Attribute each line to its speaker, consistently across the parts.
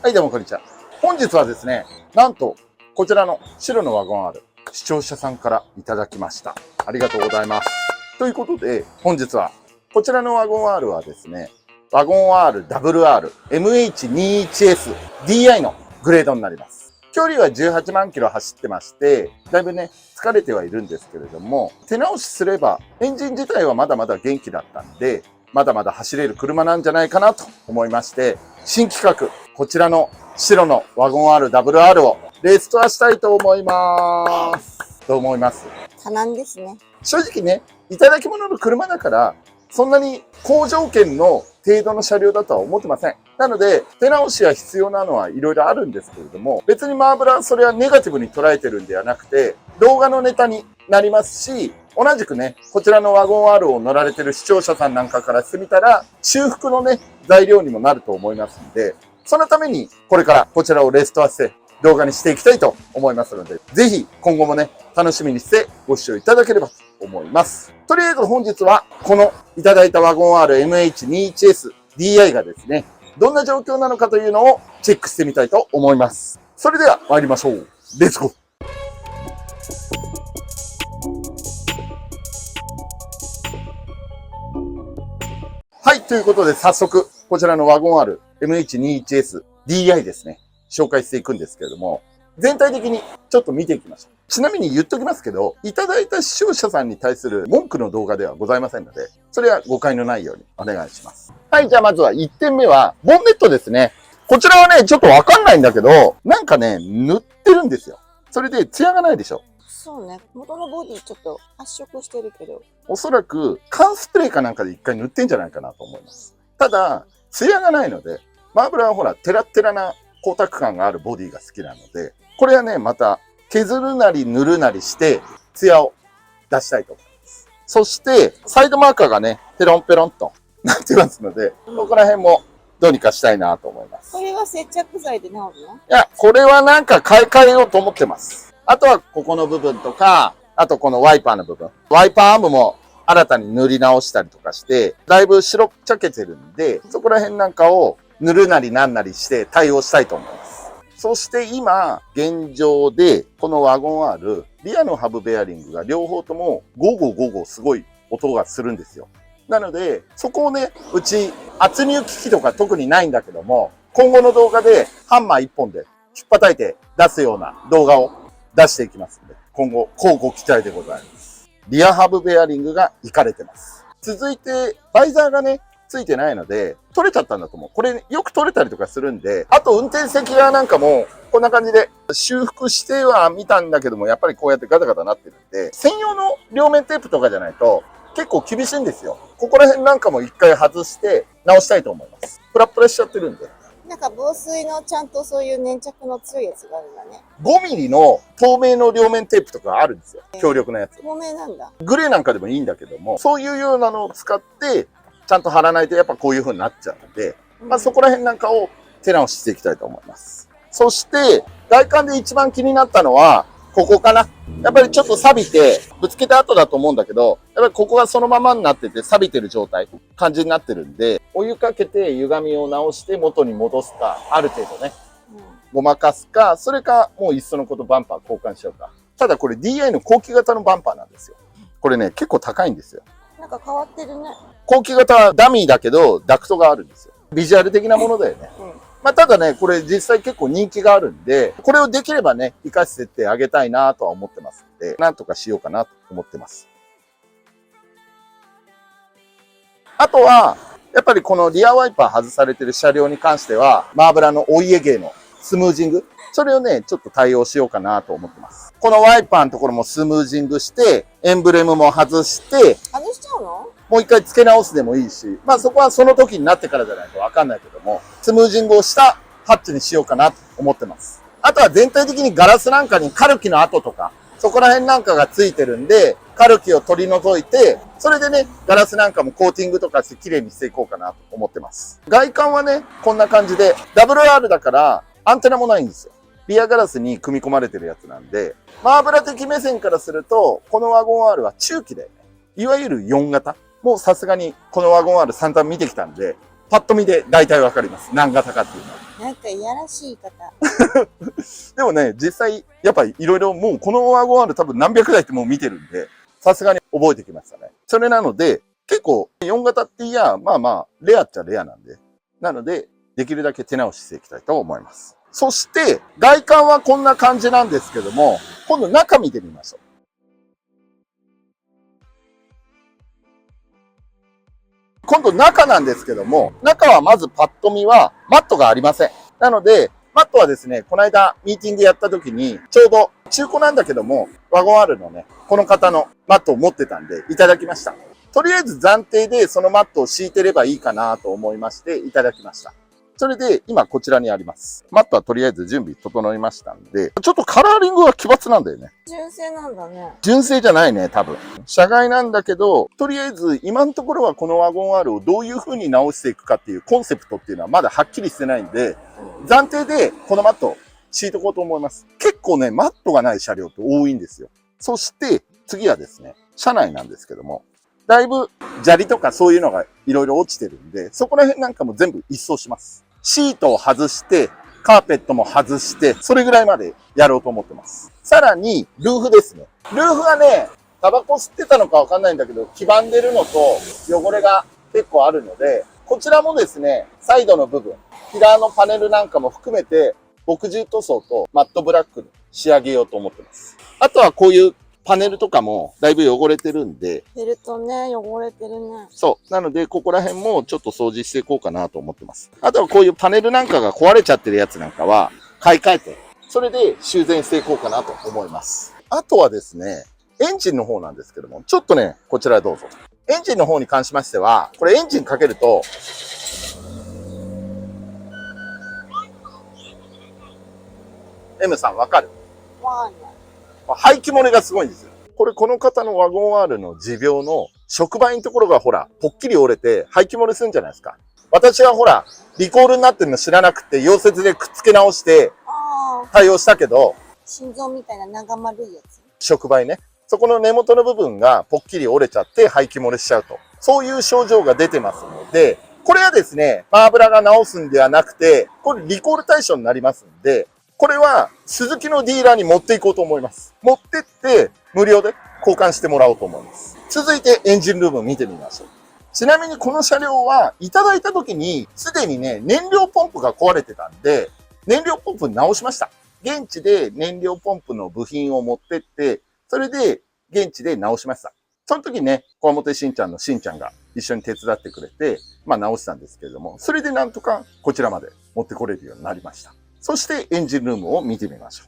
Speaker 1: はい、どうもこんにちは。本日はですね、なんと、こちらの白のワゴン R、視聴者さんからいただきました。ありがとうございます。ということで、本日は、こちらのワゴン R はですね、ワゴン RWR MH21S DI のグレードになります。距離は18万キロ走ってまして、だいぶね、疲れてはいるんですけれども、手直しすれば、エンジン自体はまだまだ元気だったんで、まだまだ走れる車なんじゃないかなと思いまして、新企画、こちらの白のワゴン RWR をレーストアしたいと思います。どう思います？
Speaker 2: 多難ですね。
Speaker 1: 正直ね、いただき物の車だから、そんなに好条件の程度の車両だとは思ってません。なので、手直しが必要なのはいろいろあるんですけれども、別にマーブラはそれはネガティブに捉えてるんではなくて、動画のネタになりますし、同じくね、こちらのワゴン R を乗られてる視聴者さんなんかからしてみたら、修復のね、材料にもなると思いますんで、そのためにこれからこちらをレーストアして動画にしていきたいと思いますので、ぜひ今後もね、楽しみにしてご視聴いただければと思います。とりあえず本日はこのいただいたワゴン R MH21S DI がですね、どんな状況なのかというのをチェックしてみたいと思います。それでは参りましょう。レッツゴー。はい、ということで早速、こちらのワゴン R MH21S DI ですね、紹介していくんですけれども、全体的にちょっと見ていきましょう。ちなみに言っときますけど、いただいた視聴者さんに対する文句の動画ではございませんので、それは誤解のないようにお願いします。はい、じゃあまずは1点目は、ボンネットですね。こちらはね、ちょっとわかんないんだけど、なんかね、塗ってるんですよ。それで艶がないでしょ。
Speaker 2: そうね。元のボディちょっと発色してるけど。
Speaker 1: おそらく缶スプレーかなんかで一回塗ってんじゃないかなと思います。ただ、艶がないので、マーブラはほら、テラッテラな光沢感があるボディが好きなので、これはね、また削るなり塗るなりして、艶を出したいと思います。そして、サイドマーカーがね、ペロンペロンとなってますので、ここら辺もどうにかしたいなと思います。
Speaker 2: これは接着剤で治るの？
Speaker 1: いや、これはなんか買い替えようと思ってます。あとはここの部分とか、あとこのワイパーの部分。ワイパーアームも新たに塗り直したりとかして、だいぶ白っちゃけてるんで、そこら辺なんかを塗るなりなんなりして対応したいと思います。そして今、現状で、このワゴン R、リアのハブベアリングが両方ともゴゴゴゴすごい音がするんですよ。なので、そこをね、うち圧入機器とか特にないんだけども、今後の動画でハンマー1本で引っ叩いて出すような動画を出していきますので、今後、乞うご期待でございます。リアハブベアリングがいかれてます。続いて、バイザーがね、ついてないので、取れちゃったんだと思う。これ、よく取れたりとかするんで、あと運転席側なんかも、こんな感じで修復しては見たんだけども、やっぱりこうやってガタガタなってるんで、専用の両面テープとかじゃないと、結構厳しいんですよ。ここら辺なんかも一回外して直したいと思います。プラプラしちゃってるんで。
Speaker 2: なんか防水のちゃんとそういう粘着の強いやつがあるんだね。
Speaker 1: 5ミリの透明の両面テープとかあるんですよ。強力なやつ。
Speaker 2: 透明なんだ。
Speaker 1: グレーなんかでもいいんだけども、そういうようなのを使って、ちゃんと貼らないとやっぱこういう風になっちゃうので、まあそこら辺なんかを手直ししていきたいと思います。そして、外観で一番気になったのは、ここかな。やっぱりちょっと錆びて、ぶつけた後だと思うんだけど、やっぱりここがそのままになってて、錆びてる状態、感じになってるんで、お湯かけて歪みを直して元に戻すか、ある程度ね、ごまかすか、それか、もういっそのことバンパー交換しようか。ただこれ DI の後期型のバンパーなんですよ。これね、結構高いんですよ。
Speaker 2: なんか変わってるね。
Speaker 1: 後期型はダミーだけど、ダクトがあるんですよ。ビジュアル的なものだよね。まあ、ただね、これ実際結構人気があるんで、これをできればね、活かせてあげたいなとは思ってますので、なんとかしようかなと思ってます。あとは、やっぱりこのリアワイパー外されてる車両に関しては、マーブラのお家芸のスムージング、それをね、ちょっと対応しようかなと思ってます。このワイパーのところもスムージングして、エンブレムも外して、
Speaker 2: 外しちゃうの？
Speaker 1: もう一回付け直すでもいいし、まあそこはその時になってからじゃないとわかんないけども、スムージングをしたハッチにしようかなと思ってます。あとは全体的にガラスなんかにカルキの跡とか、そこら辺なんかがついてるんで、カルキを取り除いて、それでね、ガラスなんかもコーティングとかして綺麗にしていこうかなと思ってます。外観はね、こんな感じで、WR だからアンテナもないんですよ。リアガラスに組み込まれてるやつなんで、マーブラ的目線からすると、このワゴン R は中期だよね。いわゆる4型。もうさすがにこのワゴン R 散々見てきたんで、パッと見で大体わかります。何型かっていうのは。
Speaker 2: なんかいやらしい言い方。
Speaker 1: でもね、実際、やっぱりいろいろもうこのワゴン R 多分何百台ってもう見てるんで、さすがに覚えてきましたね。それなので、結構4型っていや、まあまあ、レアっちゃレアなんで。なので、できるだけ手直ししていきたいと思います。そして、外観はこんな感じなんですけども、今度中見てみましょう。今度中なんですけども、中はまずパッと見はマットがありません。なので、マットはですね、この間ミーティングやった時に、ちょうど中古なんだけども、ワゴン R のね、この方のマットを持ってたんで、いただきました。とりあえず暫定でそのマットを敷いてればいいかなと思いまして、いただきました。それで、今こちらにあります。マットはとりあえず準備整いましたんで、ちょっとカラーリングは奇抜なんだよね。
Speaker 2: 純正なんだね。
Speaker 1: 純正じゃないね、多分。車外なんだけど、とりあえず今のところはこのワゴン R をどういう風に直していくかっていうコンセプトっていうのはまだはっきりしてないんで、暫定でこのマットを敷いておこうと思います。結構ね、マットがない車両って多いんですよ。そして次はですね、車内なんですけども、だいぶ砂利とかそういうのがいろいろ落ちてるんで、そこら辺なんかも全部一掃します。シートを外して、カーペットも外して、それぐらいまでやろうと思ってます。さらに、ルーフですね。ルーフがね、タバコ吸ってたのかわかんないんだけど、黄ばんでるのと汚れが結構あるので、こちらもですね、サイドの部分、ピラーのパネルなんかも含めて、墨汁塗装とマットブラックに仕上げようと思ってます。あとはこういうパネルとかもだいぶ汚れてるんで。
Speaker 2: フェルトね、汚れてるね。
Speaker 1: そう。なので、ここら辺もちょっと掃除していこうかなと思ってます。あとはこういうパネルなんかが壊れちゃってるやつなんかは、買い替えて、それで修繕していこうかなと思います。あとはですね、エンジンの方なんですけども、ちょっとね、こちらどうぞ。エンジンの方に関しましては、これエンジンかけると、M さんわかる？
Speaker 2: わかんない。
Speaker 1: 排気漏れがすごいんですよ。これこの方のワゴン R の持病の触媒のところがほら、ぽっきり折れて排気漏れするんじゃないですか。私はほら、リコールになってるの知らなくて、溶接でくっつけ直して対応したけど、
Speaker 2: 心臓みたいな長丸いやつ。
Speaker 1: 触媒ね。そこの根元の部分がぽっきり折れちゃって排気漏れしちゃうと。そういう症状が出てますので、これはですね、マーブラが直すんではなくて、これリコール対象になりますんで、これはスズキのディーラーに持っていこうと思います。持ってって無料で交換してもらおうと思います。続いてエンジンルーム見てみましょう。ちなみにこの車両はいただいた時にすでにね、燃料ポンプが壊れてたんで、燃料ポンプ直しました。現地で燃料ポンプの部品を持ってって、それで現地で直しました。その時ね、小表しんちゃんのしんちゃんが一緒に手伝ってくれて、直したんですけれども、それでなんとかこちらまで持ってこれるようになりました。そしてエンジンルームを見てみましょ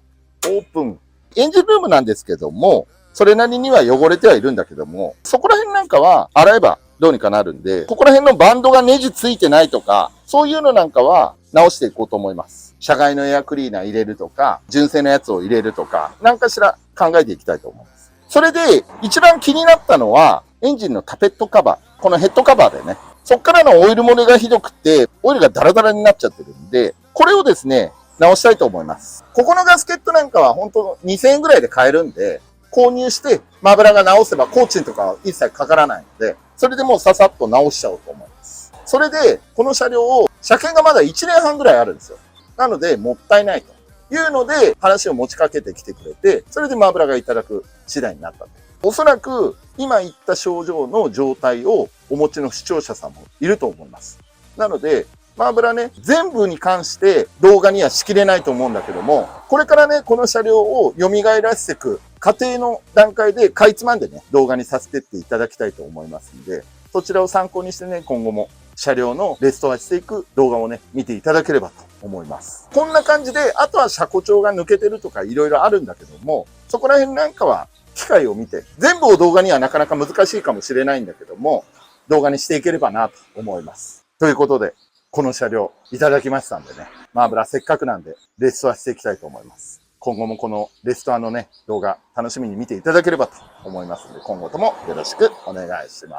Speaker 1: う。オープン。エンジンルームなんですけども、それなりには汚れてはいるんだけども、そこら辺なんかは洗えばどうにかなるんで、ここら辺のバンドがネジついてないとか、そういうのなんかは直していこうと思います。車外のエアクリーナー入れるとか、純正のやつを入れるとか、何かしら考えていきたいと思います。それで、一番気になったのは、エンジンのタペットカバー。このヘッドカバーでね、そっからのオイル漏れがひどくて、オイルがダラダラになっちゃってるんで、これをですね、直したいと思います。ここのガスケットなんかは本当2000円ぐらいで買えるんで、購入してマブラが直せば工賃とかは一切かからないので、それでもうささっと直しちゃおうと思います。それで、この車両を、車検がまだ1年半ぐらいあるんですよ。なので、もったいないというので、話を持ちかけてきてくれて、それでマブラがいただく次第になったと。おそらく、今言った症状の状態をお持ちの視聴者さんもいると思います。なので、マーブラね、全部に関して動画にはしきれないと思うんだけども、これからね、この車両を蘇らせていく過程の段階でかいつまんでね、動画にさせてっていただきたいと思いますんで、そちらを参考にしてね、今後も車両のレストアしていく動画をね、見ていただければと思います。こんな感じで、あとは車庫帳が抜けてるとかいろいろあるんだけども、そこら辺なんかは機械を見て、全部を動画にはなかなか難しいかもしれないんだけども、動画にしていければなと思います。ということで、この車両いただきましたんでね、マーブラせっかくなんでレストアしていきたいと思います。今後もこのレストアのね、動画楽しみに見ていただければと思いますので、今後ともよろしくお願いしま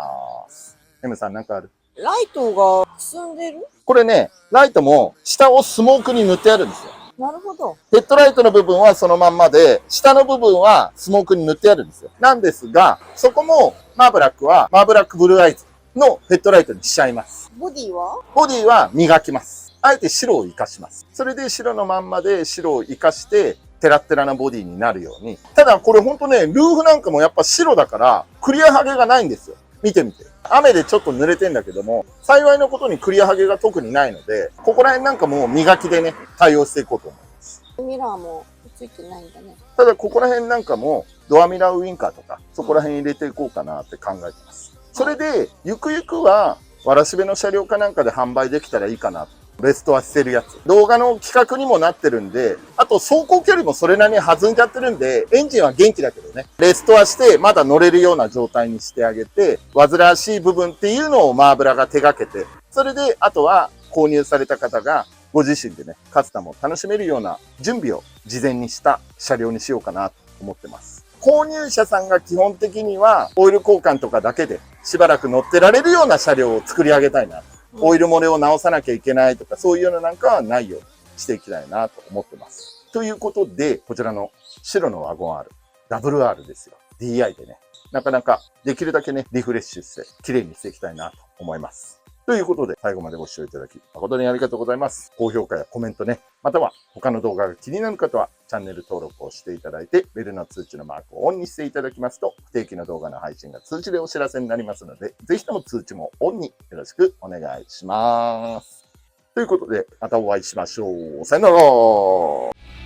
Speaker 1: す。M さんなんかある？
Speaker 2: ライトがくすんでる？
Speaker 1: これね、ライトも下をスモークに塗ってあるんですよ。
Speaker 2: なるほど。
Speaker 1: ヘッドライトの部分はそのまんまで、下の部分はスモークに塗ってあるんですよ。なんですが、そこもマーブラックはマーブラックブルーアイズのヘッドライトにしちゃいます。
Speaker 2: ボディは
Speaker 1: ボディは磨きます。あえて白を活かします。それで白のまんまで白を活かして、テラッテラなボディになるように。ただこれほんとね、ルーフなんかもやっぱ白だから、クリアハゲがないんですよ。見てみて。雨でちょっと濡れてんだけども、幸いのことにクリアハゲが特にないので、ここら辺なんかもう磨きでね、対応していこうと思います。
Speaker 2: ミラーもついてないんだね。
Speaker 1: ただここら辺なんかも、ドアミラーウインカーとか、そこら辺入れていこうかなって考えてます。それで、ゆくゆくは、わらしべの車両かなんかで販売できたらいいかな。レストアしてるやつ。動画の企画にもなってるんで、あと走行距離もそれなりに弾んじゃってるんで、エンジンは元気だけどね、レストアしてまだ乗れるような状態にしてあげて、煩わしい部分っていうのをマーブラが手掛けて、それであとは購入された方がご自身でね、カスタムを楽しめるような準備を事前にした車両にしようかなと思ってます。購入者さんが基本的にはオイル交換とかだけでしばらく乗ってられるような車両を作り上げたいな。オイル漏れを直さなきゃいけないとか、そういうのなんかはないようにしていきたいなと思ってます。ということで、こちらの白のワゴン R、WR ですよ。DI でね、なかなかできるだけね、リフレッシュして、綺麗にしていきたいなと思います。ということで、最後までご視聴いただき、誠にありがとうございます。高評価やコメントね、または他の動画が気になる方は、チャンネル登録をしていただいて、ベルの通知のマークをオンにしていただきますと、不定期の動画の配信が通知でお知らせになりますので、ぜひとも通知もオンによろしくお願いします。ということで、またお会いしましょう。さよなら。